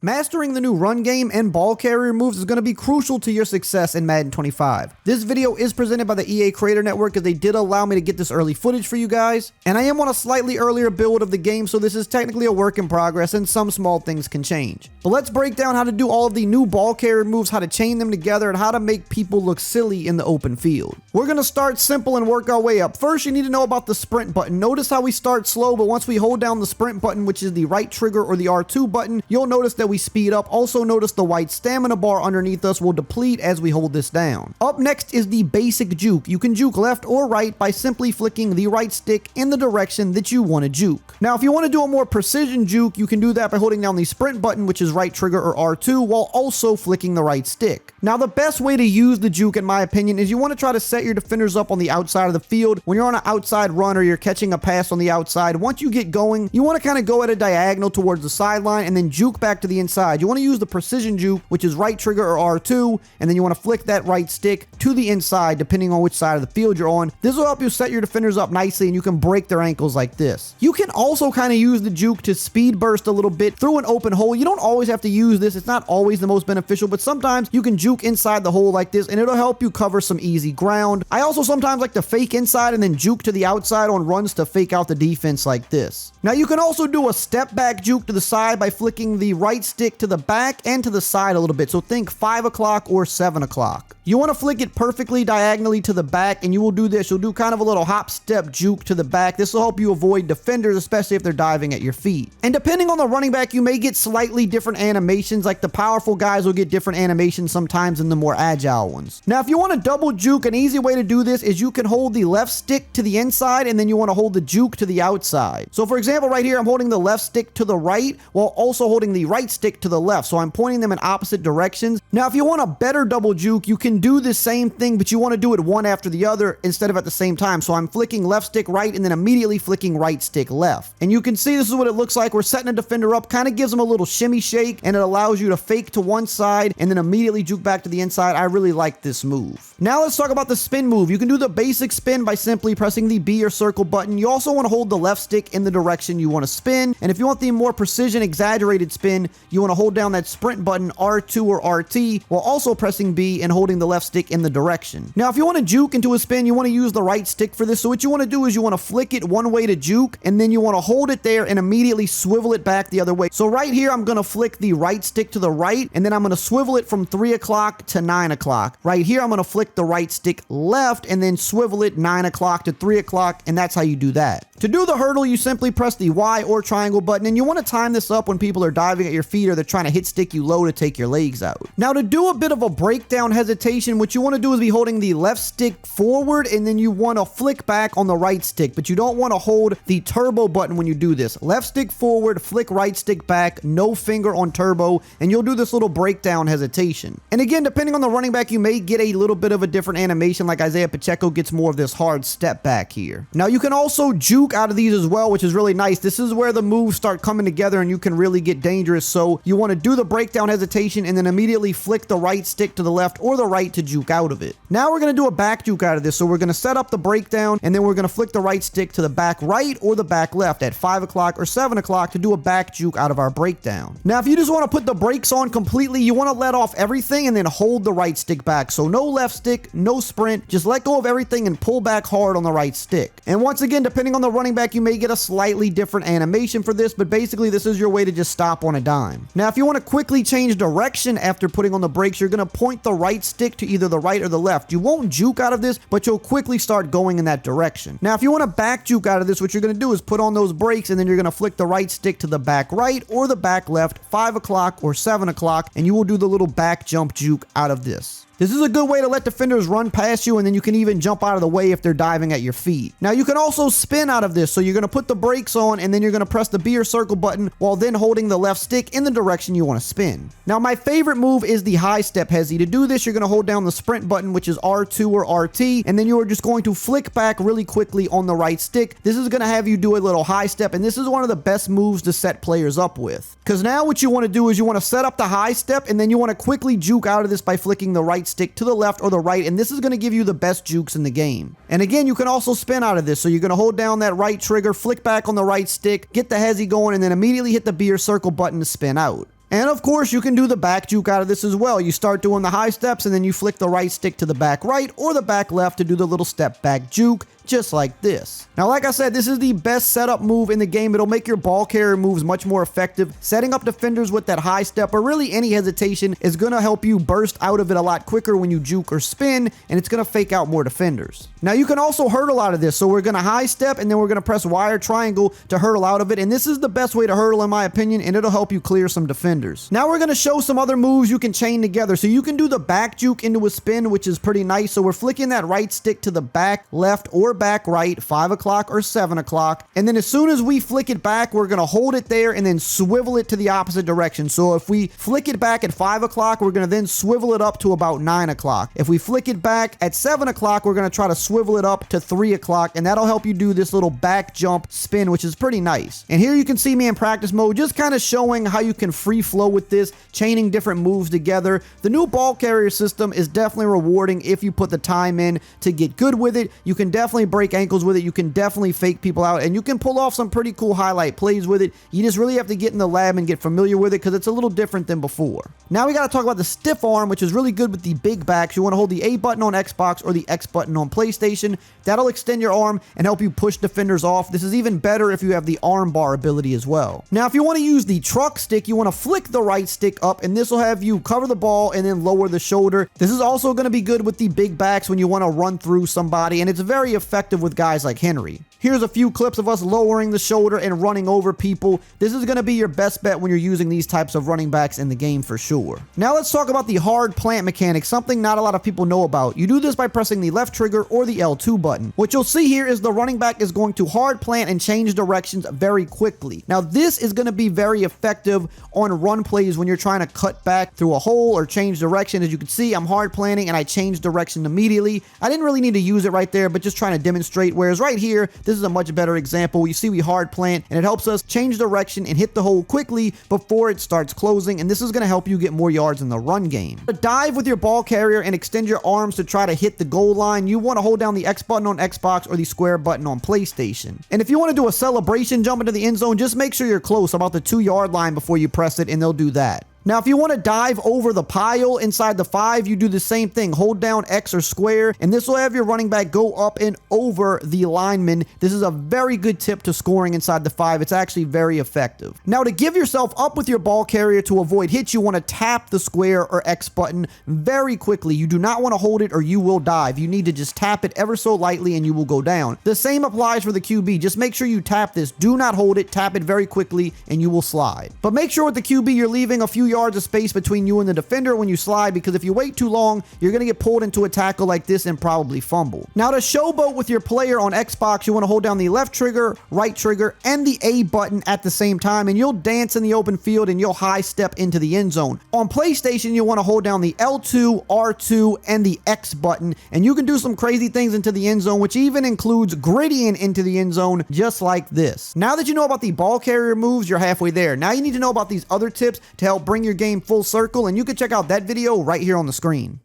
Mastering the new run game and ball carrier moves is going to be crucial to your success in Madden 25. This video is presented by the EA Creator Network, as they did allow me to get this early footage for you guys, and I am on a slightly earlier build of the game, so this is technically a work in progress and some small things can change. But let's break down how to do all of the new ball carrier moves, how to chain them together, and how to make people look silly in the open field. We're going to start simple and work our way up. First, you need to know about the sprint button. Notice how we start slow, but once we hold down the sprint button, which is the right trigger or the R2 button, you'll notice that we speed up. Also notice the white stamina bar underneath us will deplete as we hold this down. Up next is the basic juke. You can juke left or right by simply flicking the right stick in the direction that you want to juke. Now, if you want to do a more precision juke, you can do that by holding down the sprint button, which is right trigger or R2, while also flicking the right stick. Now, the best way to use the juke, in my opinion, is you want to try to set your defenders up on the outside of the field. When you're on an outside run or you're catching a pass on the outside, once you get going, you want to kind of go at a diagonal towards the sideline and then juke back to the inside. You want to use the precision juke, which is right trigger or R2, and then you want to flick that right stick to the inside depending on which side of the field you're on. This will help you set your defenders up nicely and you can break their ankles like this. You can also kind of use the juke to speed burst a little bit through an open hole. You don't always have to use this. It's not always the most beneficial, but sometimes you can juke inside the hole like this and it'll help you cover some easy ground. I also sometimes like to fake inside and then juke to the outside on runs to fake out the defense like this. Now, you can also do a step back juke to the side by flicking the right stick to the back and to the side a little bit. So think 5 o'clock or 7 o'clock. You want to flick it perfectly diagonally to the back, and you will do this. You'll do kind of a little hop step juke to the back. This will help you avoid defenders, especially if they're diving at your feet. And depending on the running back, you may get slightly different animations. Like the powerful guys will get different animations sometimes than the more agile ones. Now, if you want to double juke, an easy way to do this is you can hold the left stick to the inside and then you want to hold the juke to the outside. So for example, right here, I'm holding the left stick to the right while also holding the right stick to the left. So I'm pointing them in opposite directions. Now, if you want a better double juke, you can do the same thing, but you want to do it one after the other instead of at the same time. So I'm flicking left stick right and then immediately flicking right stick left. And you can see this is what it looks like. We're setting a defender up, kind of gives them a little shimmy shake, and it allows you to fake to one side and then immediately juke back to the inside. I really like this move. Now let's talk about the spin move. You can do the basic spin by simply pressing the B or circle button. You also want to hold the left stick in the direction you want to spin. And if you want the more precision exaggerated spin, you want to hold down that sprint button R2 or RT while also pressing B and holding the left stick in the direction. Now, if you want to juke into a spin, you want to use the right stick for this. So what you want to do is you want to flick it one way to juke, and then you want to hold it there and immediately swivel it back the other way. So right here, I'm going to flick the right stick to the right, and then I'm going to swivel it from 3 o'clock to 9 o'clock. Right here, I'm going to flick the right stick left and then swivel it 9 o'clock to 3 o'clock, and that's how you do that. To do the hurdle, you simply press the Y or triangle button, and you want to time this up when people are diving at your feet or they're trying to hit stick you low to take your legs out. Now, to do a bit of a breakdown hesitation, what you want to do is be holding the left stick forward, and then you want to flick back on the right stick, but you don't want to hold the turbo button when you do this. Left stick forward, flick right stick back, no finger on turbo, and you'll do this little breakdown hesitation. And again, depending on the running back, you may get a little bit of a different animation, like Isaiah Pacheco gets more of this hard step back here. Now, you can also juke out of these as well, which is really nice. This is where the moves start coming together and you can really get dangerous. So you want to do the breakdown hesitation and then immediately flick the right stick to the left or the right to juke out of it. Now we're going to do a back juke out of this. So we're going to set up the breakdown and then we're going to flick the right stick to the back right or the back left at 5 o'clock or 7 o'clock to do a back juke out of our breakdown. Now, if you just want to put the brakes on completely, you want to let off everything and then hold the right stick back. So no left stick, no sprint, just let go of everything and pull back hard on the right stick. And once again, depending on the running back, you may get a slightly different animation for this, but basically this is your way to just stop on a dime. Now, if you want to quickly change direction after putting on the brakes, you're going to point the right stick to either the right or the left. You won't juke out of this, but you'll quickly start going in that direction. Now, if you want to back juke out of this, what you're going to do is put on those brakes and then you're going to flick the right stick to the back right or the back left, 5 o'clock or 7 o'clock, and you will do the little back jump juke out of this. This is a good way to let defenders run past you, and then you can even jump out of the way if they're diving at your feet. Now, you can also spin out of this, so you're going to put the brakes on, and then you're going to press the B or circle button while then holding the left stick in the direction you want to spin. Now, my favorite move is the high step hezi. To do this, you're going to hold down the sprint button, which is R2 or RT, and then you are just going to flick back really quickly on the right stick. This is going to have you do a little high step, and this is one of the best moves to set players up with. Because now what you want to do is you want to set up the high step, and then you want to quickly juke out of this by flicking the right stick to the left or the right, and this is going to give you the best jukes in the game. And again, you can also spin out of this, so you're going to hold down that right trigger, flick back on the right stick, get the hezi going, and then immediately hit the B or circle button to spin out. And of course, you can do the back juke out of this as well. You start doing the high steps and then you flick the right stick to the back right or the back left to do the little step back juke, just like this. Now, like I said, this is the best setup move in the game. It'll make your ball carrier moves much more effective. Setting up defenders with that high step or really any hesitation is going to help you burst out of it a lot quicker when you juke or spin, and it's going to fake out more defenders. Now, you can also hurdle out of this. So we're going to high step and then we're going to press Y or triangle to hurdle out of it. And this is the best way to hurdle in my opinion, and it'll help you clear some defenders. Now we're going to show some other moves you can chain together. So you can do the back juke into a spin, which is pretty nice. So we're flicking that right stick to the back left or back right, 5 o'clock or 7 o'clock. And then as soon as we flick it back, we're going to hold it there and then swivel it to the opposite direction. So if we flick it back at 5 o'clock, we're going to then swivel it up to about 9 o'clock. If we flick it back at 7 o'clock, we're going to try to swivel it up to 3 o'clock. And that'll help you do this little back jump spin, which is pretty nice. And here you can see me in practice mode, just kind of showing how you can free flow with this, chaining different moves together. The new ball carrier system is definitely rewarding if you put the time in to get good with it. You can definitely break ankles with it. You can definitely fake people out, and you can pull off some pretty cool highlight plays with it. You just really have to get in the lab and get familiar with it because it's a little different than before. Now we got to talk about the stiff arm, which is really good with the big backs. You want to hold the A button on Xbox or the X button on PlayStation. That'll extend your arm and help you push defenders off. This is even better if you have the arm bar ability as well. Now, if you want to use the truck stick, you want to flick the right stick up, and this will have you cover the ball and then lower the shoulder. This is also going to be good with the big backs when you want to run through somebody, and it's very effective with guys like Henry. Here's a few clips of us lowering the shoulder and running over people. This is going to be your best bet when you're using these types of running backs in the game for sure. Now let's talk about the hard plant mechanic, something not a lot of people know about. You do this by pressing the left trigger or the L2 button. What you'll see here is the running back is going to hard plant and change directions very quickly. Now this is going to be very effective on run plays when you're trying to cut back through a hole or change direction. As you can see, I'm hard planting and I changed direction immediately. I didn't really need to use it right there, but just trying to demonstrate. Whereas right here, this is a much better example. You see we hard plant and it helps us change direction and hit the hole quickly before it starts closing, and this is going to help you get more yards in the run game. To dive with your ball carrier and extend your arms to try to hit the goal line, you want to hold down the X button on Xbox or the square button on PlayStation. And if you want to do a celebration jump into the end zone, just make sure you're close, about the 2-yard line before you press it, and they'll do that. Now, if you want to dive over the pile inside the 5, you do the same thing. Hold down X or square, and this will have your running back go up and over the lineman. This is a very good tip to scoring inside the 5. It's actually very effective. Now, to give yourself up with your ball carrier to avoid hits, you want to tap the square or X button very quickly. You do not want to hold it or you will dive. You need to just tap it ever so lightly and you will go down. The same applies for the QB. Just make sure you tap this. Do not hold it. Tap it very quickly and you will slide. But make sure with the QB you're leaving a few yards of space between you and the defender when you slide, because if you wait too long, you're going to get pulled into a tackle like this and probably fumble. Now, to showboat with your player on Xbox, you want to hold down the left trigger, right trigger, and the A button at the same time, and you'll dance in the open field and you'll high step into the end zone. On PlayStation, you want to hold down the L2, R2, and the X button, and you can do some crazy things into the end zone, which even includes griddying into the end zone just like this. Now that you know about the ball carrier moves, you're halfway there. Now you need to know about these other tips to help bring your game full circle, and you can check out that video right here on the screen.